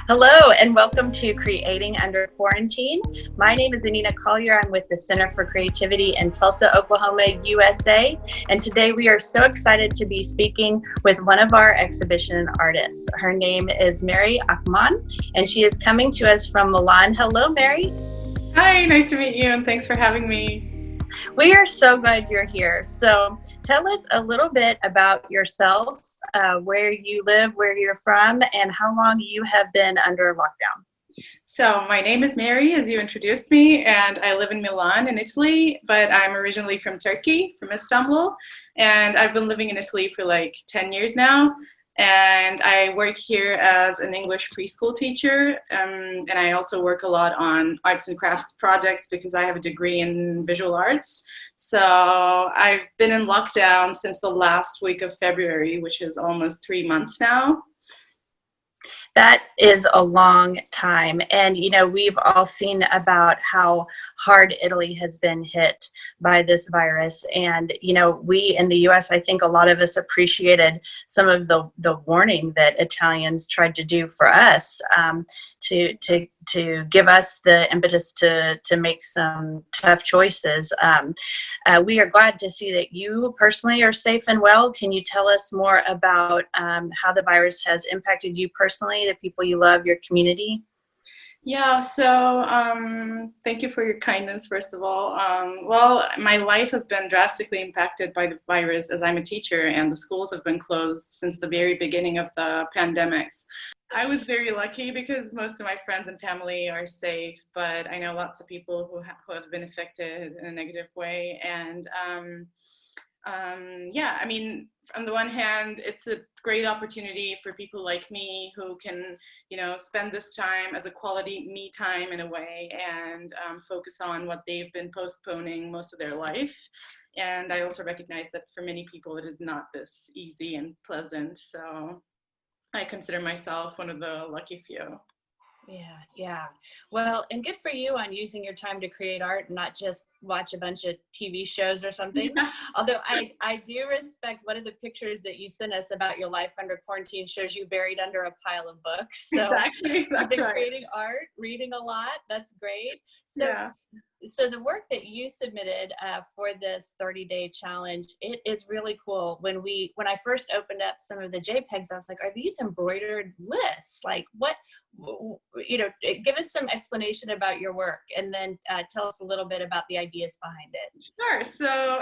Hello and welcome to Creating Under Quarantine. My name is Anina Collier. I'm with the Center for Creativity in Tulsa, Oklahoma, USA. And today we are so excited to be speaking with one of our exhibition artists. Her name is Merih Akman, and she is coming to us from Milan. Hello, Merih. Hi, nice to meet you, and thanks for having me. We are so glad you're here. So tell us a little bit about yourself, where you live, where you're from, and how long you have been under lockdown. So, my name is Mary, as you introduced me, and I live in Milan in Italy, but I'm originally from Turkey, from Istanbul, and I've been living in Italy for like 10 years now. And I work here as an English preschool teacher, and I also work a lot on arts and crafts projects because I have a degree in visual arts. So I've been in lockdown since the last week of February, which is almost 3 months now. That is a long time. And, we've all seen about how hard Italy has been hit by this virus. And, we in the US, I think a lot of us appreciated some of the warning that Italians tried to do for us, to give us the impetus to make some tough choices. We are glad to see that you personally are safe and well. Can you tell us more about how the virus has impacted you personally, the people you love, your community? Yeah, so thank you for your kindness, first of all. Well, my life has been drastically impacted by the virus as I'm a teacher, and the schools have been closed since the very beginning of the pandemics. I was very lucky because most of my friends and family are safe, but I know lots of people who have been affected in a negative way. And yeah, I mean, on the one hand, it's a great opportunity for people like me who can, spend this time as a quality me time in a way and focus on what they've been postponing most of their life. And I also recognize that for many people, it is not this easy and pleasant. So I consider myself one of the lucky few. Yeah. Well, and good for you on using your time to create art and not just watch a bunch of TV shows or something. Yeah, Although I do respect one of the pictures that you sent us about your life under quarantine shows you buried under a pile of books. So exactly. you've That's been right. creating art, reading a lot. That's great. So Yeah. so the work that you submitted for this 30-day challenge, it is really cool. When I first opened up some of the JPEGs, I was like, are these embroidered lists? Like what, give us some explanation about your work, and then tell us a little bit about the ideas behind it. Sure. So,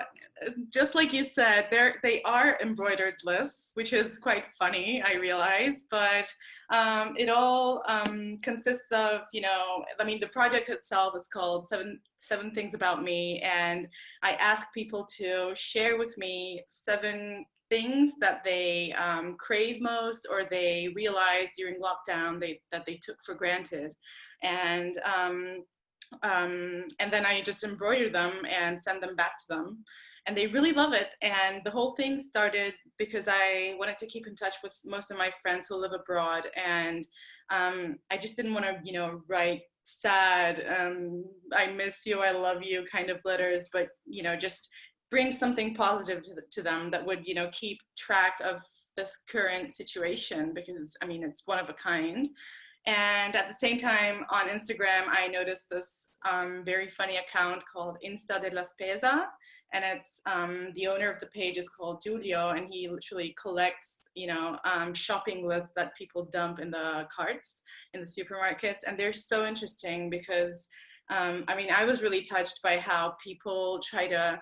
just like you said, they are embroidered lists, which is quite funny, I realize. But it all consists of, I mean, the project itself is called Seven Things About Me, and I ask people to share with me 7 things that they crave most or they realized during lockdown that they took for granted, and and then I just embroider them and send them back to them. And they really love it. And the whole thing started because I wanted to keep in touch with most of my friends who live abroad. And I just didn't want to, write sad, I miss you, I love you kind of letters, but, just bring something positive to them that would, keep track of this current situation because, I mean, it's one of a kind. And at the same time, on Instagram, I noticed this very funny account called Insta de la Spesa. And it's the owner of the page is called Giulio, and he literally collects, shopping lists that people dump in the carts in the supermarkets. And they're so interesting because, I mean, I was really touched by how people try to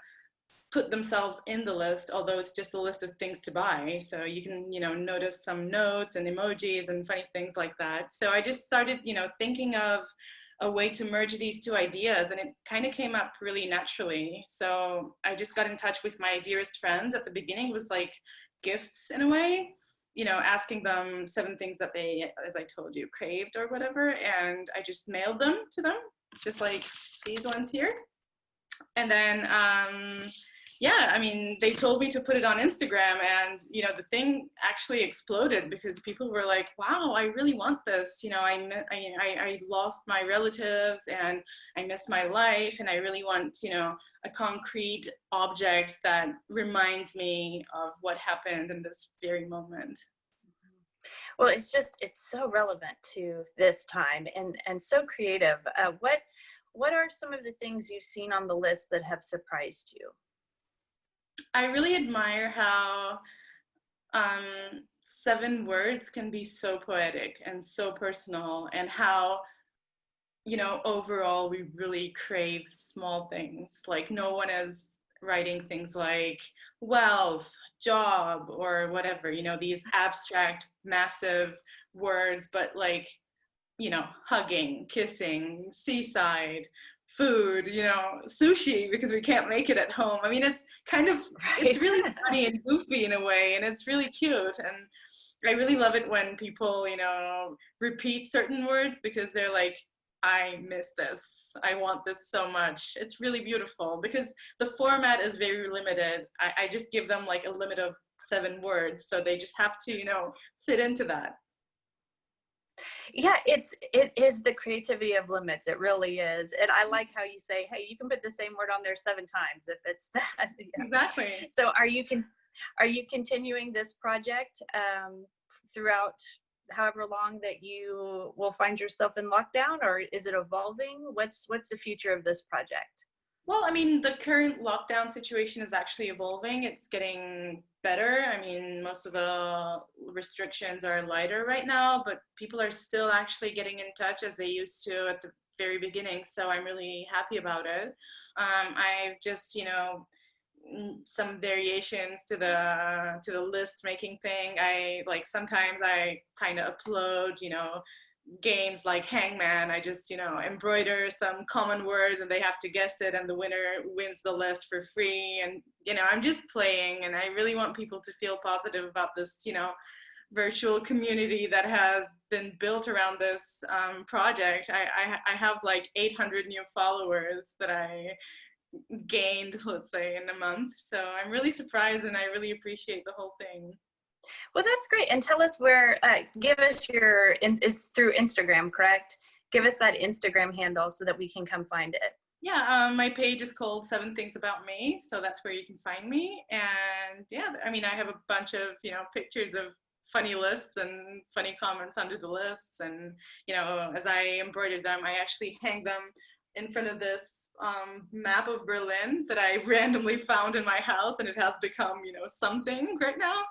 put themselves in the list, although it's just a list of things to buy. So you can, notice some notes and emojis and funny things like that. So I just started, thinking of a way to merge these two ideas, and it kind of came up really naturally. So I just got in touch with my dearest friends. At the beginning, it was like gifts in a way, asking them 7 things that they, as I told you, craved or whatever. And I just mailed them to them, just like these ones here. And then yeah, I mean, they told me to put it on Instagram, and the thing actually exploded because people were like, "Wow, I really want this." I lost my relatives and I miss my life, and I really want a concrete object that reminds me of what happened in this very moment. Well, it's so relevant to this time and so creative. What are some of the things you've seen on the list that have surprised you? I really admire how 7 words can be so poetic and so personal, and how, overall we really crave small things. Like, no one is writing things like wealth, job, or whatever, these abstract, massive words, but like, hugging, kissing, seaside, food, sushi because we can't make it at home. I mean, it's Right. really funny and goofy in a way, and it's really cute. And I really love it when people, repeat certain words because they're like, I miss this. I want this so much. It's really beautiful because the format is very limited. I just give them like a limit of 7 words. So they just have to, fit into that. Yeah, it is the creativity of limits. It really is. And I like how you say, hey, you can put the same word on there 7 times if it's that. Yeah. Exactly. So are you continuing this project throughout however long that you will find yourself in lockdown, or is it evolving? What's the future of this project? Well, I mean, the current lockdown situation is actually evolving. It's getting better. I mean, most of the restrictions are lighter right now, but people are still actually getting in touch as they used to at the very beginning. So I'm really happy about it. I've just, some variations to the list making thing. I like sometimes I kind of upload, games like Hangman. I just, embroider some common words and they have to guess it, and the winner wins the list for free. And, I'm just playing, and I really want people to feel positive about this, virtual community that has been built around this project. I have like 800 new followers that I gained, let's say, in a month. So I'm really surprised, and I really appreciate the whole thing. Well, that's great. And tell us give us it's through Instagram, correct? Give us that Instagram handle so that we can come find it. Yeah, my page is called 7 Things About Me, so that's where you can find me. And yeah, I mean, I have a bunch of, pictures of funny lists and funny comments under the lists. And, as I embroidered them, I actually hang them in front of this map of Berlin that I randomly found in my house, and it has become, something right now.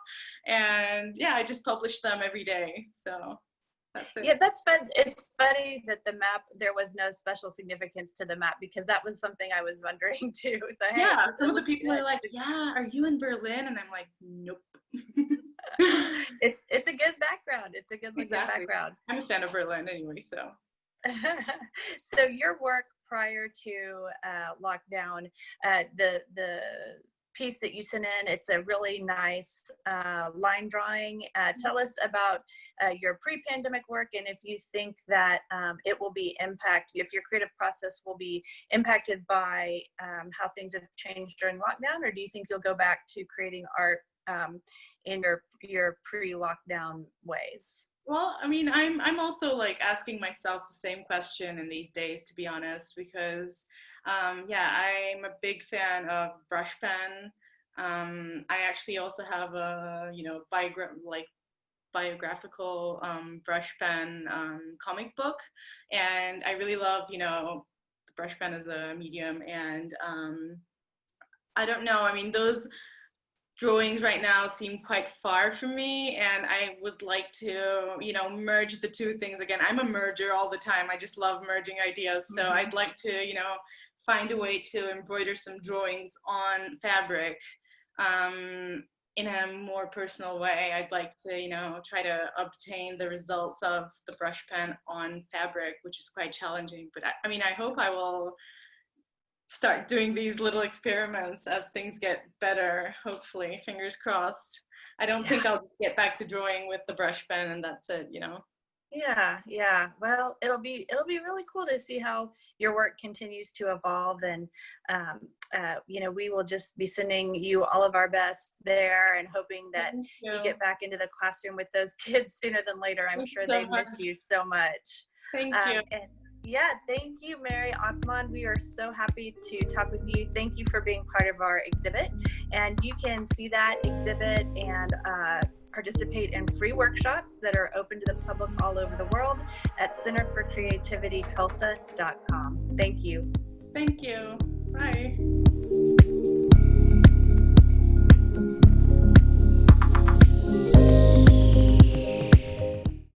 And yeah, I just publish them every day. So that's it. Yeah, that's fun. It's funny that the map, there was no special significance to the map, because that was something I was wondering too. So hey, Yeah, just, some it of the looks people good. are like, yeah, are you in Berlin? And I'm like, nope. It's a good background. It's a good looking Exactly. background. I'm a fan of Berlin anyway, so. So your work prior to lockdown, the piece that you sent in, it's a really nice line drawing. Tell us about your pre-pandemic work, and if you think that it will be if your creative process will be impacted by how things have changed during lockdown, or do you think you'll go back to creating art in your pre-lockdown ways? Well, I mean, I'm also like asking myself the same question in these days, to be honest, because yeah, I'm a big fan of brush pen. I actually also have a, biographical brush pen comic book, and I really love, the brush pen as a medium. And I don't know, I mean, those drawings right now seem quite far from me, and I would like to, merge the two things again. I'm a merger all the time. I just love merging ideas. So Mm-hmm. I'd like to, find a way to embroider some drawings on fabric in a more personal way. I'd like to, try to obtain the results of the brush pen on fabric, which is quite challenging. But I mean, I hope I will start doing these little experiments as things get better, hopefully, fingers crossed. I don't think I'll just get back to drawing with the brush pen and that's it. Yeah. Well, it'll be really cool to see how your work continues to evolve, and we will just be sending you all of our best there, and hoping that Thank you you. get back into the classroom with those kids sooner than later. I'm Thank you sure so they much. miss you so much. Thank you. And yeah, thank you, Merih Akman. We are so happy to talk with you. Thank you for being part of our exhibit. And you can see that exhibit and participate in free workshops that are open to the public all over the world at centerforcreativitytulsa.com. Thank you. Thank you. Bye.